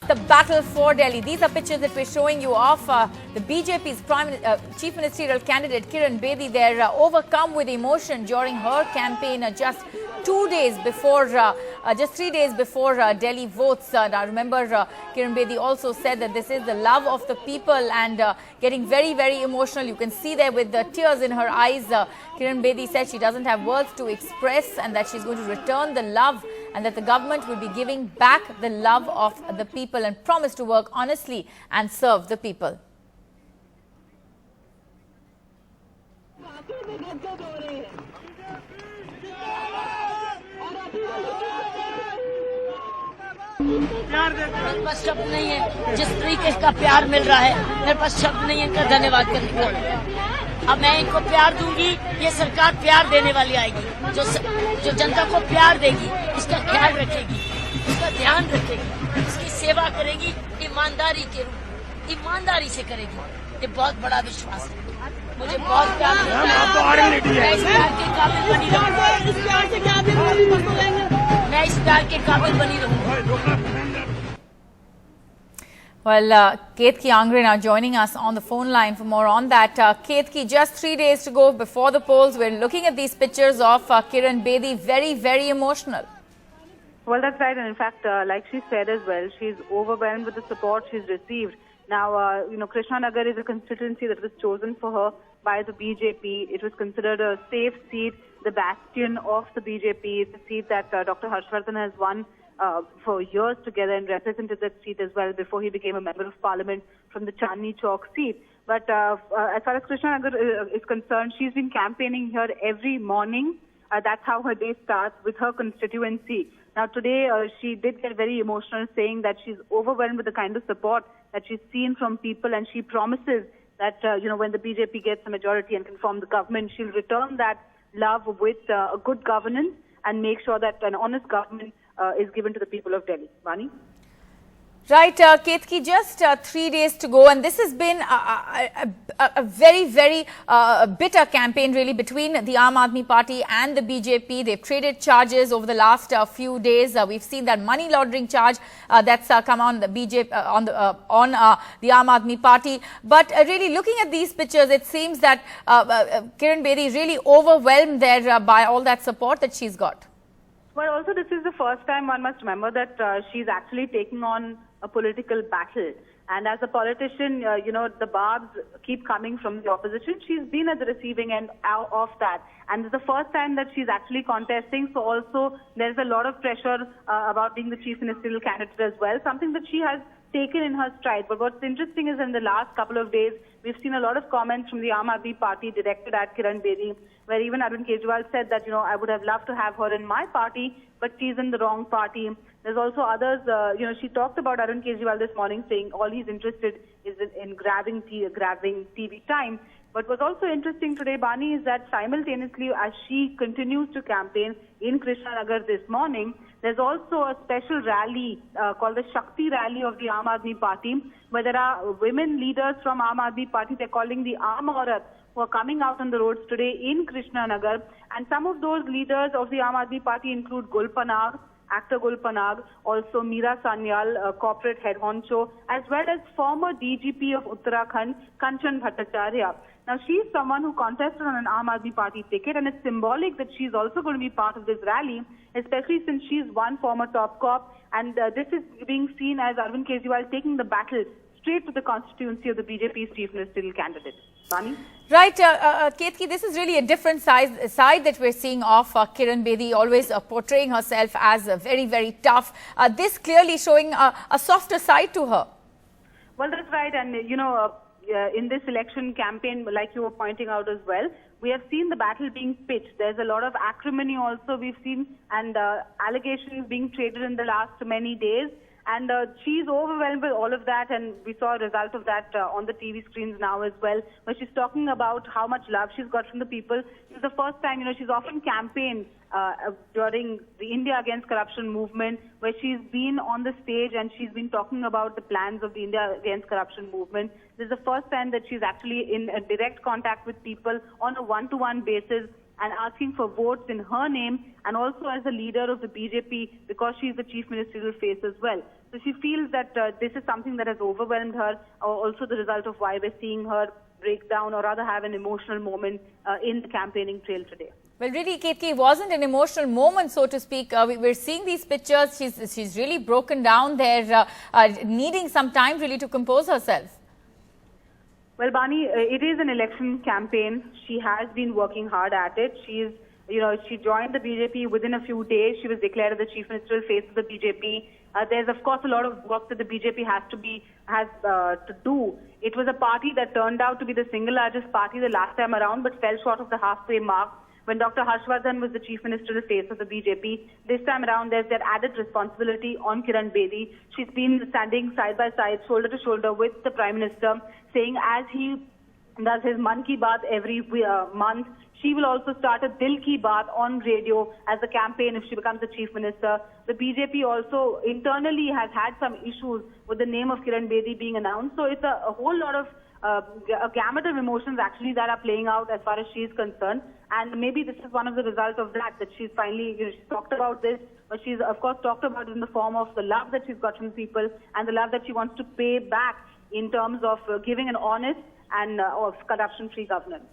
the battle for Delhi. These are pictures that we're showing you of the BJP's chief ministerial candidate Kiran Bedi. They're overcome with emotion during her campaign just 2 days before, just 3 days before Delhi votes. Now remember, Kiran Bedi also said that this is the love of the people and getting very, very emotional. You can see there with the tears in her eyes. Kiran Bedi said she doesn't have words to express and that she's going to return the love and that the government will be giving back the love of the people and promise to work honestly and serve the people. मेरे पास शब्द नहीं है, जिस तरीके का प्यार मिल रहा है मेरे पास शब्द नहीं है इनका धन्यवाद करने का। अब मैं इनको प्यार दूंगी, ये सरकार प्यार देने वाली आएगी, जो जनता को प्यार देगी, इसका ख्याल रखेगी, इसका ध्यान रखेगी, इसकी सेवा करेगी, ईमानदारी से करेगी। ये बहुत बड़ा विश्वास है, मुझे बहुत प्यार मैं इस प्यार के काबिल बनी रहूंगी, मैं इस प्यार के काबिल बनी रहूंगी। Well, Ketki Angre now joining us on the phone line for more on that. Ketki, just 3 days to go before the polls. We're looking at these pictures of Kiran Bedi, very, very emotional. Well, that's right. And in fact, like she said as well, she's overwhelmed with the support she's received. Now, Krishna Nagar is a constituency that was chosen for her by the BJP. It was considered a safe seat, the bastion of the BJP. It's a seat that Dr. Harshvardhan has won for years together and represented that seat as well before he became a member of parliament from the Chandni Chowk seat. But as far as Krishna Nagar is concerned, she's been campaigning here every morning. That's how her day starts with her constituency. Now today she did get very emotional, saying that she's overwhelmed with the kind of support that she's seen from people, and she promises that when the BJP gets a majority and can form the government, she'll return that love with a good governance and make sure that an honest government is given to the people of Delhi. Vani? Right, Ketki, just 3 days to go, and this has been a very, very bitter campaign really between the Aam Aadmi Party and the BJP. They've traded charges over the last few days. We've seen that money laundering charge that's come on the BJP on the Aam Aadmi Party. But really, looking at these pictures, it seems that Kiran Bedi is really overwhelmed there by all that support that she's got. Well, also this is the first time, one must remember, that she's actually taking on a political battle. And as a politician, the barbs keep coming from the opposition. She's been at the receiving end of that. And it's the first time that she's actually contesting. So also there's a lot of pressure about being the chief ministerial candidate as well, something that she has taken in her stride. But what's interesting is in the last couple of days, we've seen a lot of comments from the Aam Aadmi Party directed at Kiran Bedi, where even Arvind Kejriwal said that, I would have loved to have her in my party, but she's in the wrong party. There's also others, she talked about Arvind Kejriwal this morning, saying all he's interested is in grabbing TV time. But what's also interesting today, Bani, is that simultaneously as she continues to campaign in Krishna Nagar this morning, there's also a special rally called the Shakti Rally of the Aam Aadmi Party, where there are women leaders from Aam Aadmi Party. They're calling the Aam Aurat, who are coming out on the roads today in Krishna Nagar. And some of those leaders of the Aam Aadmi Party include Gul Panag, actor Gul Panag, also Meera Sanyal, corporate head honcho, as well as former DGP of Uttarakhand, Kanchan Bhattacharya. Now, she's someone who contested on an Aam Aadmi Party ticket, and it's symbolic that she's also going to be part of this rally, especially since she's one former top cop, and this is being seen as Arvind Kejriwal taking the battle straight to the constituency of the BJP's chief ministerial candidate. Bani? Right, Ketki, this is really a different side that we're seeing of Kiran Bedi, always portraying herself as very, very tough. This clearly showing a softer side to her. Well, that's right. And, in this election campaign, like you were pointing out as well, we have seen the battle being pitched. There's a lot of acrimony also we've seen, and allegations being traded in the last many days. And she's overwhelmed with all of that, and we saw a result of that on the TV screens now as well, where she's talking about how much love she's got from the people. It's the first time, she's often campaigned during the India Against Corruption movement, where she's been on the stage and she's been talking about the plans of the India Against Corruption movement. This is the first time that she's actually in a direct contact with people on a one-to-one basis and asking for votes in her name, and also as a leader of the BJP, because she's the chief ministerial face as well. So she feels that this is something that has overwhelmed her, also the result of why we're seeing her break down or rather have an emotional moment in the campaigning trail today. Well, really, Ketki, it wasn't an emotional moment, so to speak. We're seeing these pictures. She's really broken down there, needing some time really to compose herself. Well, Bani, it is an election campaign. She has been working hard at it. She joined the BJP within a few days. She was declared as the chief ministerial face of the BJP. There's, of course, a lot of work that the BJP has to do. It was a party that turned out to be the single largest party the last time around, but fell short of the halfway mark when Dr. Harshvardhan was the chief ministerial face of the BJP. This time around, there's that added responsibility on Kiran Bedi. She's been standing side by side, shoulder to shoulder with the Prime Minister, saying as he does his Mann Ki Baat every month, she will also start a Dil Ki Baat on radio as a campaign if she becomes the chief minister. The BJP also internally has had some issues with the name of Kiran Bedi being announced. So it's a whole lot of a gamut of emotions actually that are playing out as far as she is concerned. And maybe this is one of the results of that she's finally, she's talked about this, but she's of course talked about it in the form of the love that she's got from people and the love that she wants to pay back in terms of giving an honest and of corruption-free governance.